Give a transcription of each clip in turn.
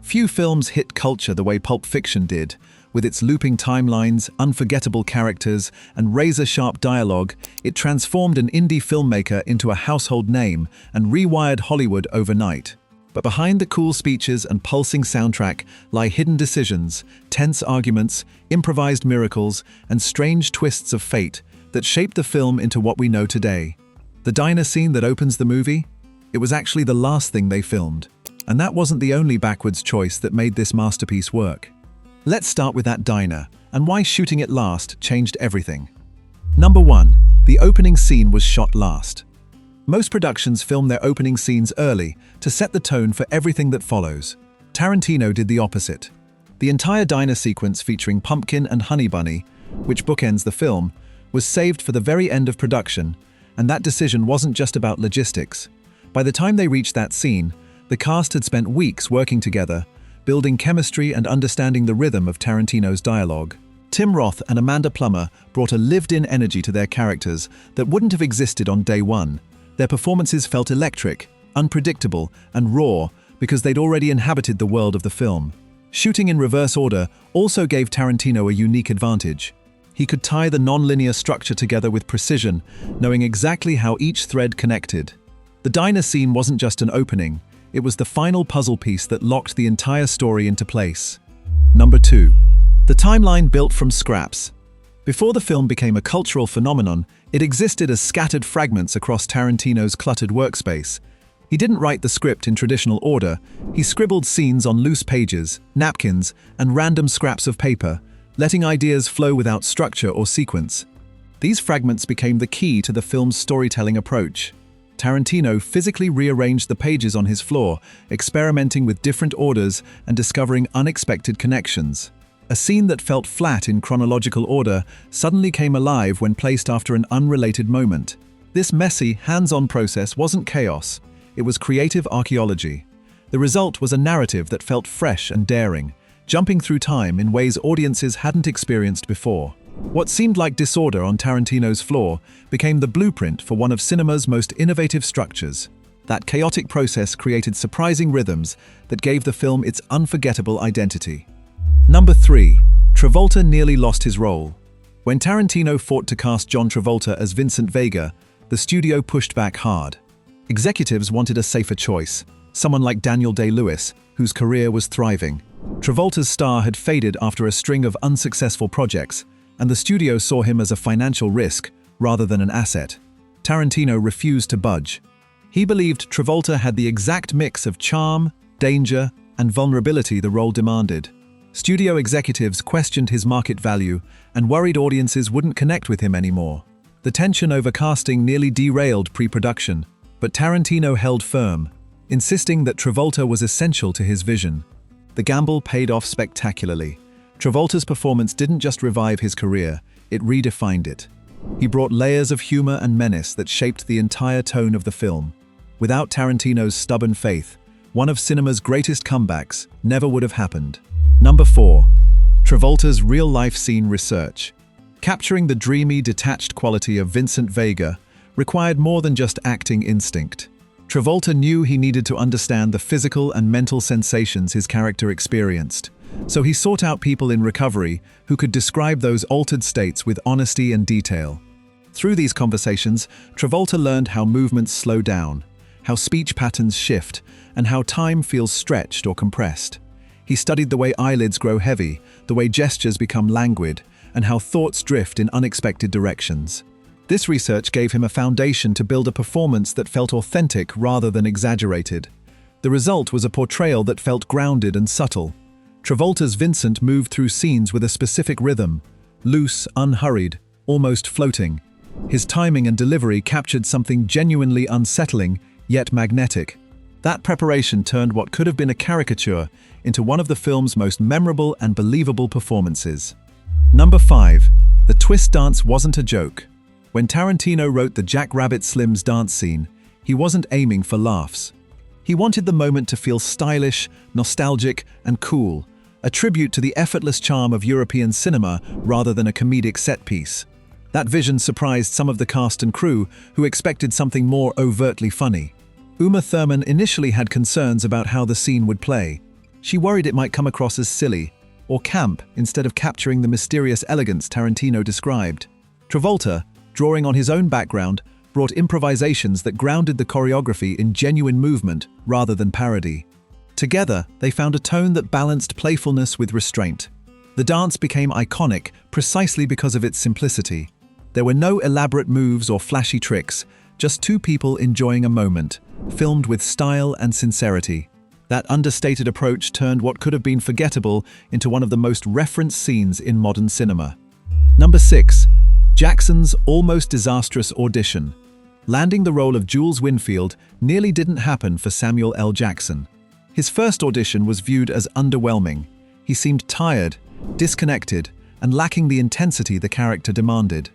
Few films hit culture the way Pulp Fiction did. With its looping timelines, unforgettable characters, and razor-sharp dialogue, it transformed an indie filmmaker into a household name and rewired Hollywood overnight. But behind the cool speeches and pulsing soundtrack lie hidden decisions, tense arguments, improvised miracles, and strange twists of fate that shaped the film into what we know today. The diner scene that opens the movie? It was actually the last thing they filmed. And that wasn't the only backwards choice that made this masterpiece work. Let's start with that diner, and why shooting it last changed everything. Number 1. The opening scene was shot last. Most productions film their opening scenes early to set the tone for everything that follows. Tarantino did the opposite. The entire diner sequence featuring Pumpkin and Honey Bunny, which bookends the film, was saved for the very end of production, and that decision wasn't just about logistics. By the time they reached that scene, the cast had spent weeks working together, building chemistry and understanding the rhythm of Tarantino's dialogue. Tim Roth and Amanda Plummer brought a lived-in energy to their characters that wouldn't have existed on day one. Their performances felt electric, unpredictable, and raw because they'd already inhabited the world of the film. Shooting in reverse order also gave Tarantino a unique advantage. He could tie the non-linear structure together with precision, knowing exactly how each thread connected. The diner scene wasn't just an opening. It was the final puzzle piece that locked the entire story into place. Number 2. The timeline built from scraps. Before the film became a cultural phenomenon, it existed as scattered fragments across Tarantino's cluttered workspace. He didn't write the script in traditional order. He scribbled scenes on loose pages, napkins, and random scraps of paper, letting ideas flow without structure or sequence. These fragments became the key to the film's storytelling approach. Tarantino physically rearranged the pages on his floor, experimenting with different orders and discovering unexpected connections. A scene that felt flat in chronological order suddenly came alive when placed after an unrelated moment. This messy, hands-on process wasn't chaos. It was creative archaeology. The result was a narrative that felt fresh and daring, jumping through time in ways audiences hadn't experienced before. What seemed like disorder on Tarantino's floor became the blueprint for one of cinema's most innovative structures. That chaotic process created surprising rhythms that gave the film its unforgettable identity. Number 3. Travolta nearly lost his role. When Tarantino fought to cast John Travolta as Vincent Vega, the studio pushed back hard. Executives wanted a safer choice, someone like Daniel Day-Lewis, whose career was thriving. Travolta's star had faded after a string of unsuccessful projects, and the studio saw him as a financial risk rather than an asset. Tarantino refused to budge. He believed Travolta had the exact mix of charm, danger, and vulnerability the role demanded. Studio executives questioned his market value and worried audiences wouldn't connect with him anymore. The tension over casting nearly derailed pre-production, but Tarantino held firm, insisting that Travolta was essential to his vision. The gamble paid off spectacularly. Travolta's performance didn't just revive his career, it redefined it. He brought layers of humor and menace that shaped the entire tone of the film. Without Tarantino's stubborn faith, one of cinema's greatest comebacks never would have happened. Number 4. Travolta's real-life scene research. Capturing the dreamy, detached quality of Vincent Vega required more than just acting instinct. Travolta knew he needed to understand the physical and mental sensations his character experienced. So he sought out people in recovery who could describe those altered states with honesty and detail. Through these conversations, Travolta learned how movements slow down, how speech patterns shift, and how time feels stretched or compressed. He studied the way eyelids grow heavy, the way gestures become languid, and how thoughts drift in unexpected directions. This research gave him a foundation to build a performance that felt authentic rather than exaggerated. The result was a portrayal that felt grounded and subtle. Travolta's Vincent moved through scenes with a specific rhythm, loose, unhurried, almost floating. His timing and delivery captured something genuinely unsettling, yet magnetic. That preparation turned what could have been a caricature into one of the film's most memorable and believable performances. Number 5. The twist dance wasn't a joke. When Tarantino wrote the Jackrabbit Slims dance scene, he wasn't aiming for laughs. He wanted the moment to feel stylish, nostalgic, and cool, a tribute to the effortless charm of European cinema rather than a comedic set piece. That vision surprised some of the cast and crew who expected something more overtly funny. Uma Thurman initially had concerns about how the scene would play. She worried it might come across as silly or camp instead of capturing the mysterious elegance Tarantino described. Travolta, drawing on his own background, brought improvisations that grounded the choreography in genuine movement rather than parody. Together, they found a tone that balanced playfulness with restraint. The dance became iconic precisely because of its simplicity. There were no elaborate moves or flashy tricks, just two people enjoying a moment, filmed with style and sincerity. That understated approach turned what could have been forgettable into one of the most referenced scenes in modern cinema. Number 6. Jackson's almost disastrous audition. Landing the role of Jules Winfield nearly didn't happen for Samuel L. Jackson. His first audition was viewed as underwhelming. He seemed tired, disconnected, and lacking the intensity the character demanded.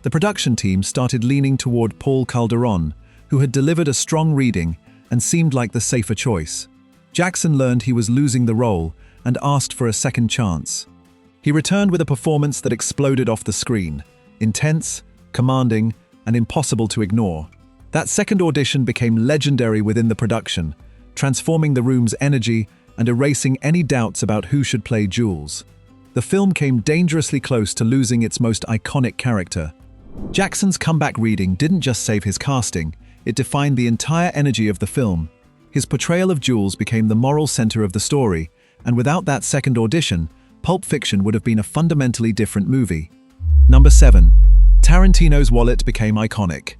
The production team started leaning toward Paul Calderon, who had delivered a strong reading and seemed like the safer choice. Jackson learned he was losing the role and asked for a second chance. He returned with a performance that exploded off the screen, intense, commanding, and impossible to ignore. That second audition became legendary within the production, transforming the room's energy and erasing any doubts about who should play Jules. The film came dangerously close to losing its most iconic character. Jackson's comeback reading didn't just save his casting, it defined the entire energy of the film. His portrayal of Jules became the moral center of the story, and without that second audition, Pulp Fiction would have been a fundamentally different movie. Number 7. Tarantino's wallet became iconic.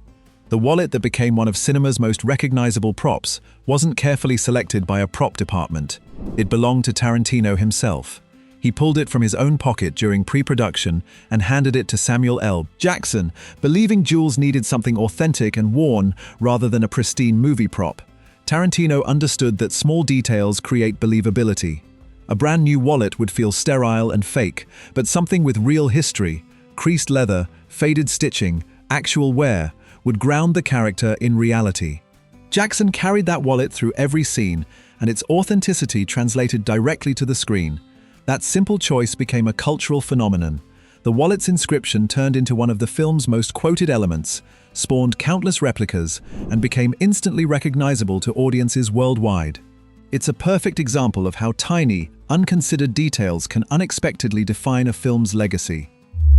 The wallet that became one of cinema's most recognizable props wasn't carefully selected by a prop department. It belonged to Tarantino himself. He pulled it from his own pocket during pre-production and handed it to Samuel L. Jackson, believing Jules needed something authentic and worn rather than a pristine movie prop. Tarantino understood that small details create believability. A brand new wallet would feel sterile and fake, but something with real history, creased leather, faded stitching, actual wear, would ground the character in reality. Jackson carried that wallet through every scene, and its authenticity translated directly to the screen. That simple choice became a cultural phenomenon. The wallet's inscription turned into one of the film's most quoted elements, spawned countless replicas, and became instantly recognizable to audiences worldwide. It's a perfect example of how tiny, unconsidered details can unexpectedly define a film's legacy.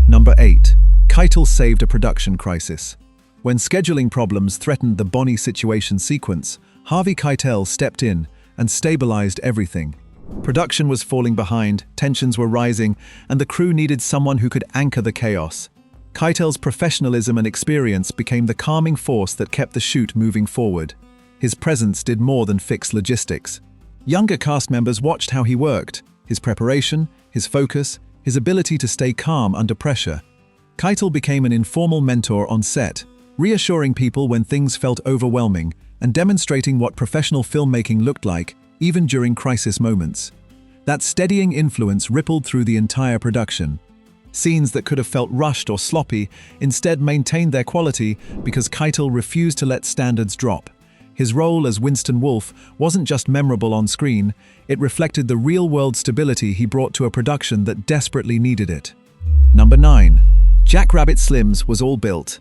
Number 8. Keitel saved a production crisis. When scheduling problems threatened the Bonnie situation sequence, Harvey Keitel stepped in and stabilized everything. Production was falling behind, tensions were rising, and the crew needed someone who could anchor the chaos. Keitel's professionalism and experience became the calming force that kept the shoot moving forward. His presence did more than fix logistics. Younger cast members watched how he worked, his preparation, his focus, his ability to stay calm under pressure. Keitel became an informal mentor on set, reassuring people when things felt overwhelming and demonstrating what professional filmmaking looked like, even during crisis moments. That steadying influence rippled through the entire production. Scenes that could have felt rushed or sloppy instead maintained their quality because Keitel refused to let standards drop. His role as Winston Wolfe wasn't just memorable on screen, it reflected the real-world stability he brought to a production that desperately needed it. Number 9. Jackrabbit Slim's was all built.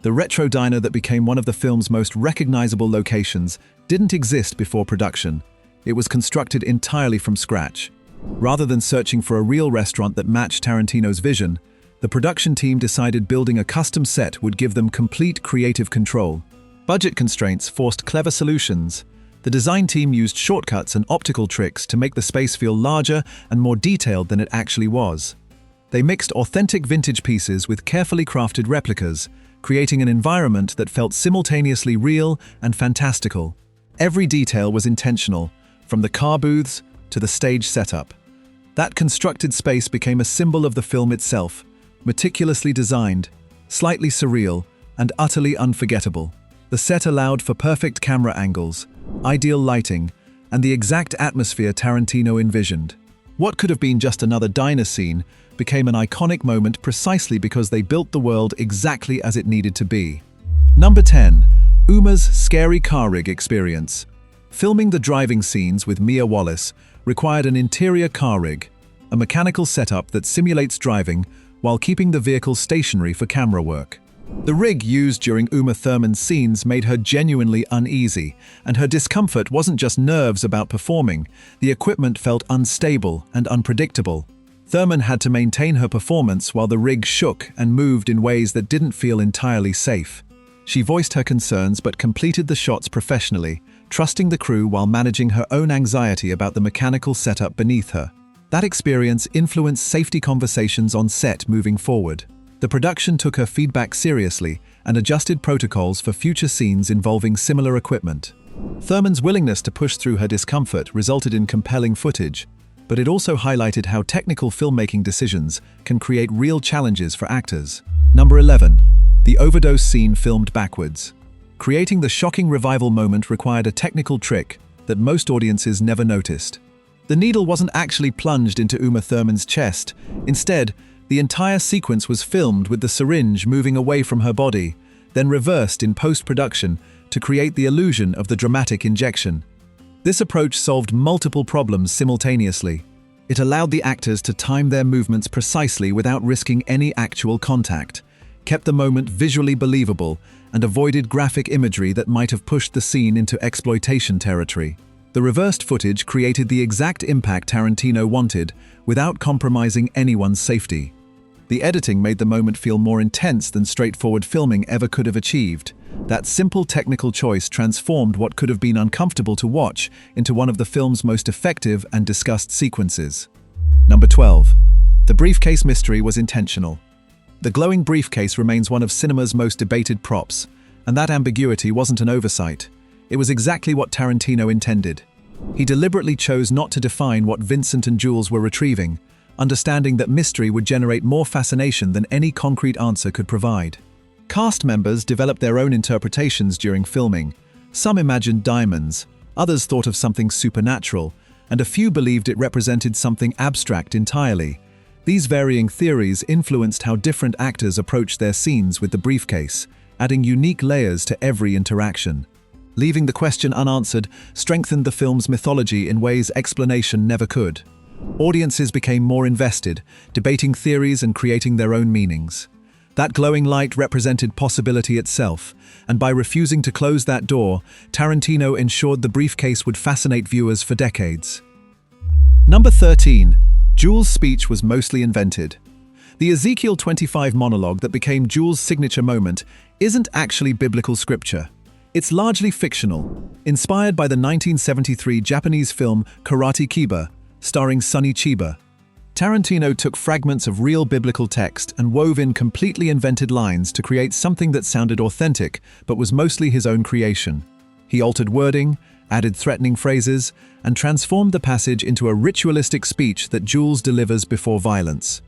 The retro diner that became one of the film's most recognizable locations didn't exist before production. It was constructed entirely from scratch. Rather than searching for a real restaurant that matched Tarantino's vision, the production team decided building a custom set would give them complete creative control. Budget constraints forced clever solutions. The design team used shortcuts and optical tricks to make the space feel larger and more detailed than it actually was. They mixed authentic vintage pieces with carefully crafted replicas, creating an environment that felt simultaneously real and fantastical. Every detail was intentional, from the car booths to the stage setup. That constructed space became a symbol of the film itself, meticulously designed, slightly surreal, and utterly unforgettable. The set allowed for perfect camera angles, ideal lighting, and the exact atmosphere Tarantino envisioned. What could have been just another diner scene became an iconic moment precisely because they built the world exactly as it needed to be. Number 10. Uma's scary car rig experience. Filming the driving scenes with Mia Wallace required an interior car rig, a mechanical setup that simulates driving while keeping the vehicle stationary for camera work. The rig used during Uma Thurman's scenes made her genuinely uneasy, and her discomfort wasn't just nerves about performing. The equipment felt unstable and unpredictable. Thurman had to maintain her performance while the rig shook and moved in ways that didn't feel entirely safe. She voiced her concerns but completed the shots professionally, trusting the crew while managing her own anxiety about the mechanical setup beneath her. That experience influenced safety conversations on set moving forward. The production took her feedback seriously and adjusted protocols for future scenes involving similar equipment. Thurman's willingness to push through her discomfort resulted in compelling footage, but it also highlighted how technical filmmaking decisions can create real challenges for actors. Number 11. The overdose scene filmed backwards. Creating the shocking revival moment required a technical trick that most audiences never noticed. The needle wasn't actually plunged into Uma Thurman's chest. Instead, the entire sequence was filmed with the syringe moving away from her body, then reversed in post-production to create the illusion of the dramatic injection. This approach solved multiple problems simultaneously. It allowed the actors to time their movements precisely without risking any actual contact, kept the moment visually believable, and avoided graphic imagery that might have pushed the scene into exploitation territory. The reversed footage created the exact impact Tarantino wanted without compromising anyone's safety. The editing made the moment feel more intense than straightforward filming ever could have achieved. That simple technical choice transformed what could have been uncomfortable to watch into one of the film's most effective and discussed sequences. Number 12. The briefcase mystery was intentional. The glowing briefcase remains one of cinema's most debated props, and that ambiguity wasn't an oversight. It was exactly what Tarantino intended. He deliberately chose not to define what Vincent and Jules were retrieving, understanding that mystery would generate more fascination than any concrete answer could provide. Cast members developed their own interpretations during filming. Some imagined diamonds, others thought of something supernatural, and a few believed it represented something abstract entirely. These varying theories influenced how different actors approached their scenes with the briefcase, adding unique layers to every interaction. Leaving the question unanswered strengthened the film's mythology in ways explanation never could. Audiences became more invested, debating theories and creating their own meanings. That glowing light represented possibility itself, and by refusing to close that door, Tarantino ensured the briefcase would fascinate viewers for decades. Number 13. Jules' speech was mostly invented. The Ezekiel 25 monologue that became Jules' signature moment isn't actually biblical scripture. It's largely fictional, inspired by the 1973 Japanese film Karate Kiba, starring Sonny Chiba. Tarantino took fragments of real biblical text and wove in completely invented lines to create something that sounded authentic but was mostly his own creation. He altered wording, added threatening phrases, and transformed the passage into a ritualistic speech that Jules delivers before violence.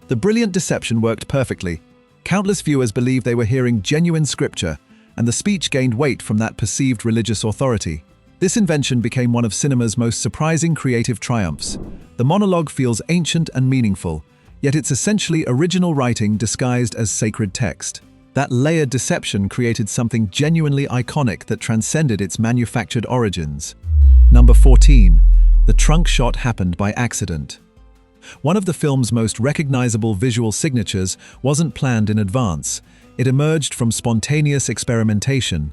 The brilliant deception worked perfectly. Countless viewers believed they were hearing genuine scripture, and the speech gained weight from that perceived religious authority. This invention became one of cinema's most surprising creative triumphs. The monologue feels ancient and meaningful, yet it's essentially original writing disguised as sacred text. That layered deception created something genuinely iconic that transcended its manufactured origins. Number 14. The trunk shot happened by accident. One of the film's most recognizable visual signatures wasn't planned in advance. It emerged from spontaneous experimentation.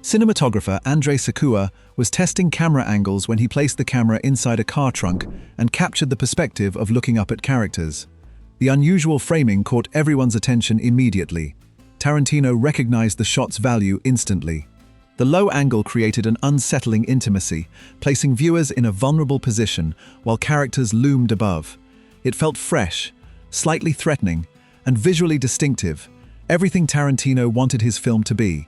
Cinematographer Andrei Sakua was testing camera angles when he placed the camera inside a car trunk and captured the perspective of looking up at characters. The unusual framing caught everyone's attention immediately. Tarantino recognized the shot's value instantly. The low angle created an unsettling intimacy, placing viewers in a vulnerable position while characters loomed above. It felt fresh, slightly threatening, and visually distinctive, everything Tarantino wanted his film to be.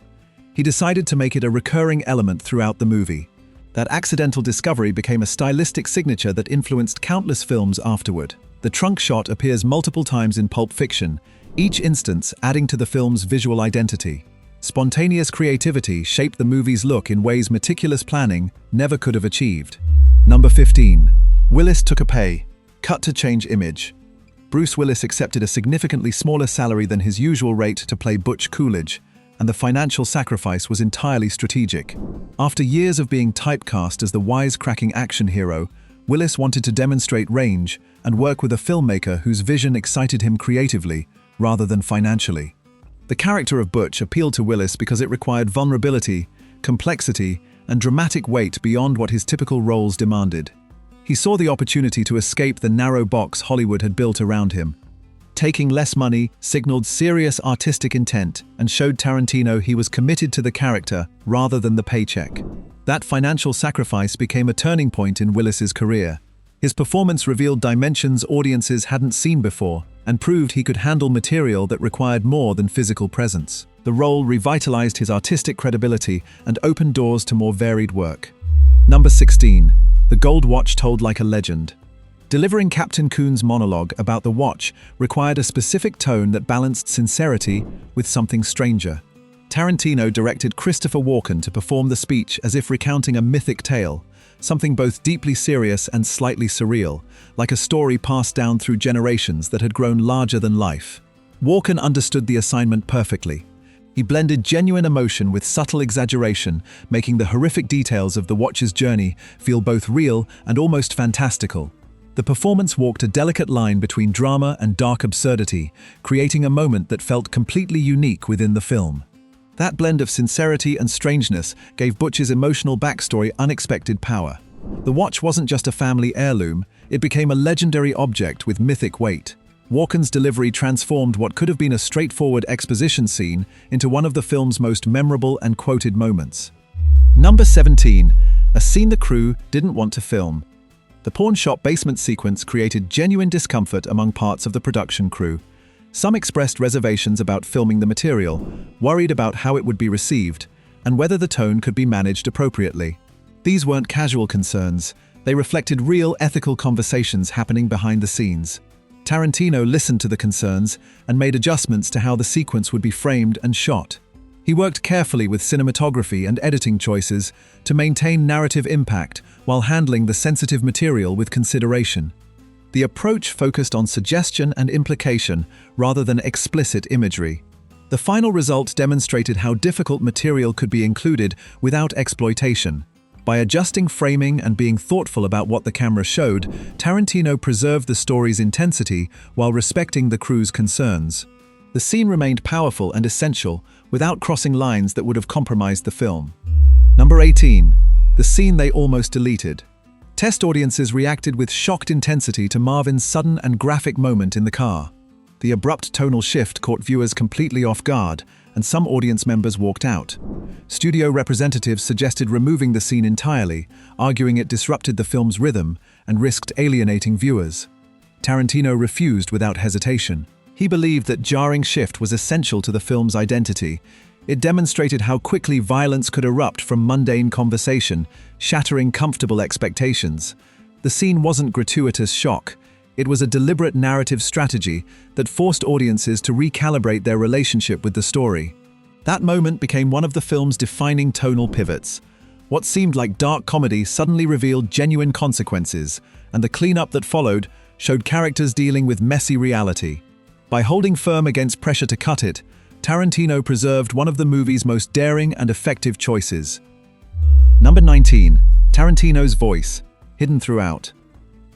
He decided to make it a recurring element throughout the movie. That accidental discovery became a stylistic signature that influenced countless films afterward. The trunk shot appears multiple times in Pulp Fiction, each instance adding to the film's visual identity. Spontaneous creativity shaped the movie's look in ways meticulous planning never could have achieved. Number 15. Willis took a pay cut to change image. Bruce Willis accepted a significantly smaller salary than his usual rate to play Butch Coolidge, and the financial sacrifice was entirely strategic. After years of being typecast as the wisecracking action hero, Willis wanted to demonstrate range and work with a filmmaker whose vision excited him creatively rather than financially. The character of Butch appealed to Willis because it required vulnerability, complexity, and dramatic weight beyond what his typical roles demanded. He saw the opportunity to escape the narrow box Hollywood had built around him. Taking less money signaled serious artistic intent and showed Tarantino he was committed to the character rather than the paycheck. That financial sacrifice became a turning point in Willis's career. His performance revealed dimensions audiences hadn't seen before and proved he could handle material that required more than physical presence. The role revitalized his artistic credibility and opened doors to more varied work. Number 16. The Gold Watch Told Like a Legend. Delivering Captain Coon's monologue about the watch required a specific tone that balanced sincerity with something stranger. Tarantino directed Christopher Walken to perform the speech as if recounting a mythic tale, something both deeply serious and slightly surreal, like a story passed down through generations that had grown larger than life. Walken understood the assignment perfectly. He blended genuine emotion with subtle exaggeration, making the horrific details of the watch's journey feel both real and almost fantastical. The performance walked a delicate line between drama and dark absurdity, creating a moment that felt completely unique within the film. That blend of sincerity and strangeness gave Butch's emotional backstory unexpected power. The watch wasn't just a family heirloom, it became a legendary object with mythic weight. Walken's delivery transformed what could have been a straightforward exposition scene into one of the film's most memorable and quoted moments. Number 17. A scene the crew didn't want to film. The pawn shop basement sequence created genuine discomfort among parts of the production crew. Some expressed reservations about filming the material, worried about how it would be received, and whether the tone could be managed appropriately. These weren't casual concerns, they reflected real ethical conversations happening behind the scenes. Tarantino listened to the concerns and made adjustments to how the sequence would be framed and shot. He worked carefully with cinematography and editing choices to maintain narrative impact while handling the sensitive material with consideration. The approach focused on suggestion and implication rather than explicit imagery. The final result demonstrated how difficult material could be included without exploitation. By adjusting framing and being thoughtful about what the camera showed, Tarantino preserved the story's intensity while respecting the crew's concerns. The scene remained powerful and essential without crossing lines that would have compromised the film. Number 18. The scene they almost deleted. Test audiences reacted with shocked intensity to Marvin's sudden and graphic moment in the car. The abrupt tonal shift caught viewers completely off guard, and some audience members walked out. Studio representatives suggested removing the scene entirely, arguing it disrupted the film's rhythm and risked alienating viewers. Tarantino refused without hesitation. He believed that jarring shift was essential to the film's identity. It demonstrated how quickly violence could erupt from mundane conversation, shattering comfortable expectations. The scene wasn't gratuitous shock. It was a deliberate narrative strategy that forced audiences to recalibrate their relationship with the story. That moment became one of the film's defining tonal pivots. What seemed like dark comedy suddenly revealed genuine consequences, and the cleanup that followed showed characters dealing with messy reality. By holding firm against pressure to cut it, Tarantino preserved one of the movie's most daring and effective choices. Number 19. Tarantino's voice, hidden throughout.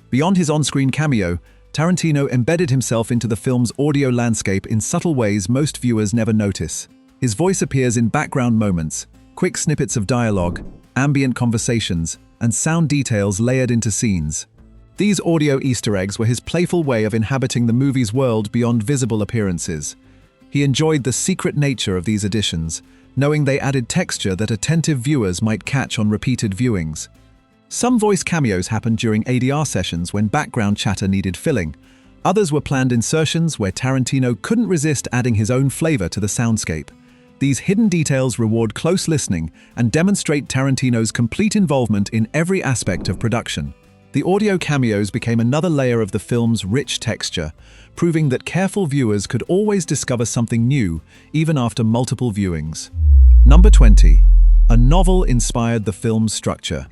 Beyond his on-screen cameo, Tarantino embedded himself into the film's audio landscape in subtle ways most viewers never notice. His voice appears in background moments, quick snippets of dialogue, ambient conversations, and sound details layered into scenes. These audio Easter eggs were his playful way of inhabiting the movie's world beyond visible appearances. He enjoyed the secret nature of these additions, knowing they added texture that attentive viewers might catch on repeated viewings. Some voice cameos happened during ADR sessions when background chatter needed filling. Others were planned insertions where Tarantino couldn't resist adding his own flavor to the soundscape. These hidden details reward close listening and demonstrate Tarantino's complete involvement in every aspect of production. The audio cameos became another layer of the film's rich texture, proving that careful viewers could always discover something new, even after multiple viewings. Number 20. A novel inspired the film's structure.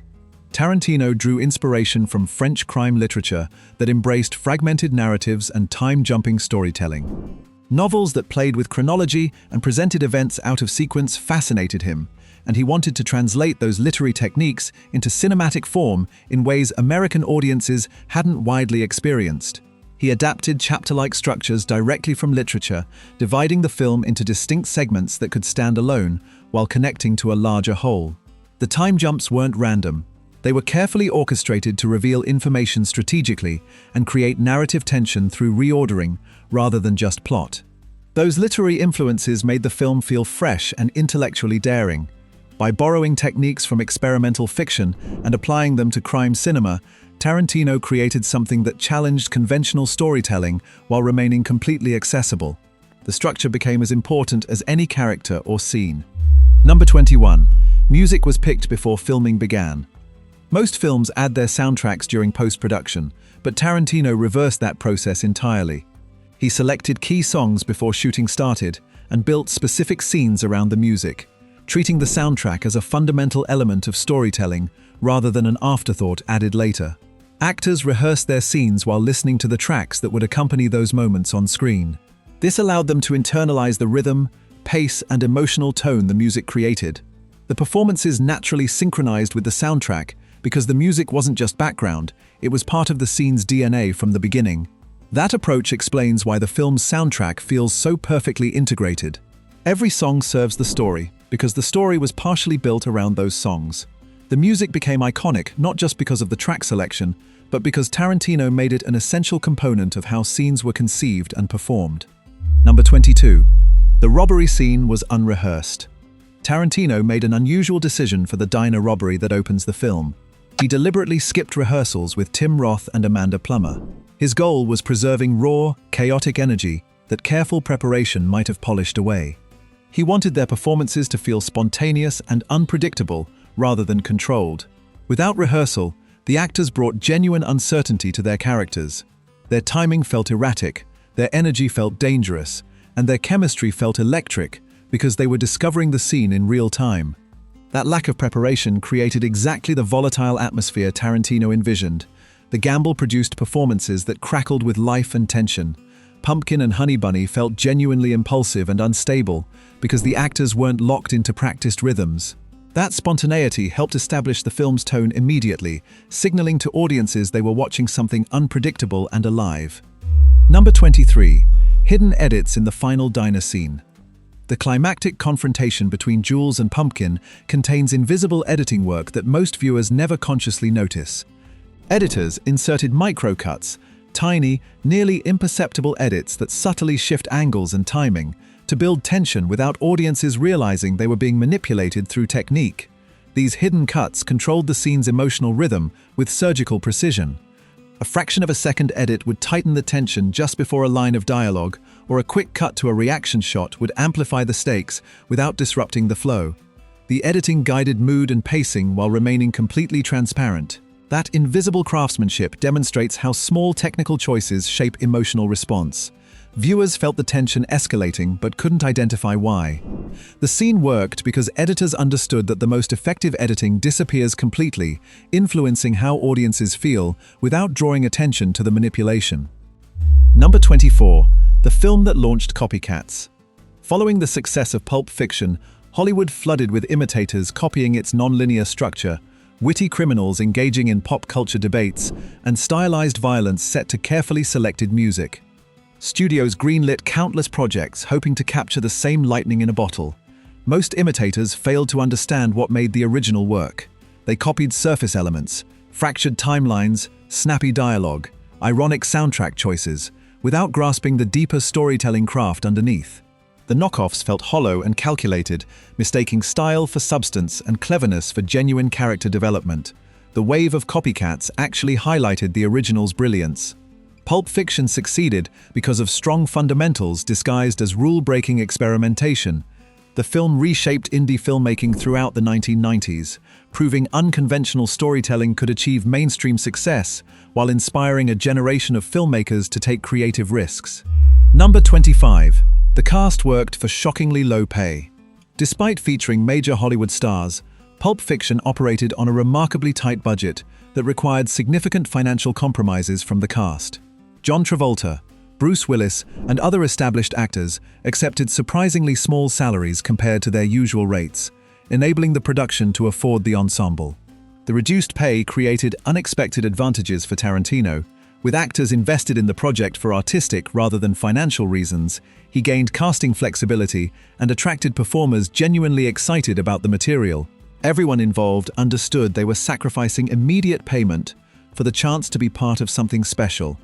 Tarantino drew inspiration from French crime literature that embraced fragmented narratives and time-jumping storytelling. Novels that played with chronology and presented events out of sequence fascinated him, and he wanted to translate those literary techniques into cinematic form in ways American audiences hadn't widely experienced. He adapted chapter-like structures directly from literature, dividing the film into distinct segments that could stand alone while connecting to a larger whole. The time jumps weren't random. They were carefully orchestrated to reveal information strategically and create narrative tension through reordering rather than just plot. Those literary influences made the film feel fresh and intellectually daring. By borrowing techniques from experimental fiction and applying them to crime cinema, Tarantino created something that challenged conventional storytelling while remaining completely accessible. The structure became as important as any character or scene. Number 21. Music was picked before filming began. Most films add their soundtracks during post-production, but Tarantino reversed that process entirely. He selected key songs before shooting started and built specific scenes around the music, treating the soundtrack as a fundamental element of storytelling rather than an afterthought added later. Actors rehearsed their scenes while listening to the tracks that would accompany those moments on screen. This allowed them to internalize the rhythm, pace, and emotional tone the music created. The performances naturally synchronized with the soundtrack because the music wasn't just background, it was part of the scene's DNA from the beginning. That approach explains why the film's soundtrack feels so perfectly integrated. Every song serves the story, because the story was partially built around those songs. The music became iconic not just because of the track selection, but because Tarantino made it an essential component of how scenes were conceived and performed. Number 22. The robbery scene was unrehearsed. Tarantino made an unusual decision for the diner robbery that opens the film. He deliberately skipped rehearsals with Tim Roth and Amanda Plummer. His goal was preserving raw, chaotic energy that careful preparation might have polished away. He wanted their performances to feel spontaneous and unpredictable rather than controlled. Without rehearsal, the actors brought genuine uncertainty to their characters. Their timing felt erratic, their energy felt dangerous, and their chemistry felt electric because they were discovering the scene in real time. That lack of preparation created exactly the volatile atmosphere Tarantino envisioned. The gamble produced performances that crackled with life and tension. Pumpkin and Honey Bunny felt genuinely impulsive and unstable because the actors weren't locked into practiced rhythms. That spontaneity helped establish the film's tone immediately, signaling to audiences they were watching something unpredictable and alive. Number 23. Hidden edits in the final diner scene. The climactic confrontation between Jules and Pumpkin contains invisible editing work that most viewers never consciously notice. Editors inserted micro-cuts, tiny, nearly imperceptible edits that subtly shift angles and timing, to build tension without audiences realizing they were being manipulated through technique. These hidden cuts controlled the scene's emotional rhythm with surgical precision. A fraction of a second edit would tighten the tension just before a line of dialogue, or a quick cut to a reaction shot would amplify the stakes without disrupting the flow. The editing guided mood and pacing while remaining completely transparent. That invisible craftsmanship demonstrates how small technical choices shape emotional response. Viewers felt the tension escalating but couldn't identify why. The scene worked because editors understood that the most effective editing disappears completely, influencing how audiences feel without drawing attention to the manipulation. Number 24. The film that launched copycats. Following the success of Pulp Fiction, Hollywood flooded with imitators copying its non-linear structure, witty criminals engaging in pop culture debates, and stylized violence set to carefully selected music. Studios greenlit countless projects hoping to capture the same lightning in a bottle. Most imitators failed to understand what made the original work. They copied surface elements, fractured timelines, snappy dialogue, ironic soundtrack choices, without grasping the deeper storytelling craft underneath. The knockoffs felt hollow and calculated, mistaking style for substance and cleverness for genuine character development. The wave of copycats actually highlighted the original's brilliance. Pulp Fiction succeeded because of strong fundamentals disguised as rule-breaking experimentation. The film reshaped indie filmmaking throughout the 1990s, proving unconventional storytelling could achieve mainstream success while inspiring a generation of filmmakers to take creative risks. Number 25. The cast worked for shockingly low pay. Despite featuring major Hollywood stars, Pulp Fiction operated on a remarkably tight budget that required significant financial compromises from the cast. John Travolta, Bruce Willis, and other established actors accepted surprisingly small salaries compared to their usual rates, enabling the production to afford the ensemble. The reduced pay created unexpected advantages for Tarantino, With actors invested in the project for artistic rather than financial reasons, he gained casting flexibility and attracted performers genuinely excited about the material. Everyone involved understood they were sacrificing immediate payment for the chance to be part of something special.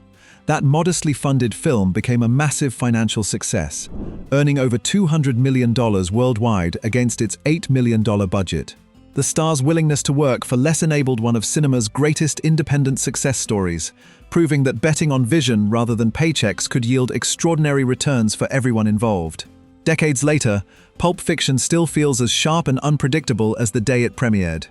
That modestly funded film became a massive financial success, earning over $200 million worldwide against its $8 million budget. The star's willingness to work for less enabled one of cinema's greatest independent success stories, proving that betting on vision rather than paychecks could yield extraordinary returns for everyone involved. Decades later, Pulp Fiction still feels as sharp and unpredictable as the day it premiered.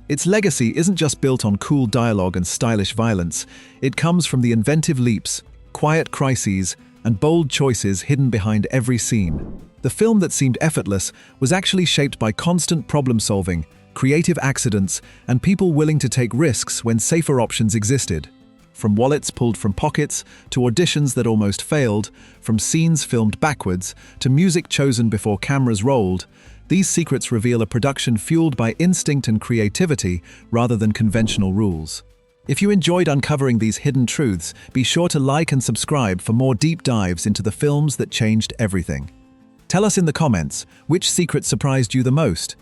Its legacy isn't just built on cool dialogue and stylish violence, it comes from the inventive leaps, quiet crises, and bold choices hidden behind every scene. The film that seemed effortless was actually shaped by constant problem-solving, creative accidents, and people willing to take risks when safer options existed. From wallets pulled from pockets, to auditions that almost failed, from scenes filmed backwards, to music chosen before cameras rolled, these secrets reveal a production fueled by instinct and creativity rather than conventional rules. If you enjoyed uncovering these hidden truths, be sure to like and subscribe for more deep dives into the films that changed everything. Tell us in the comments, which secret surprised you the most?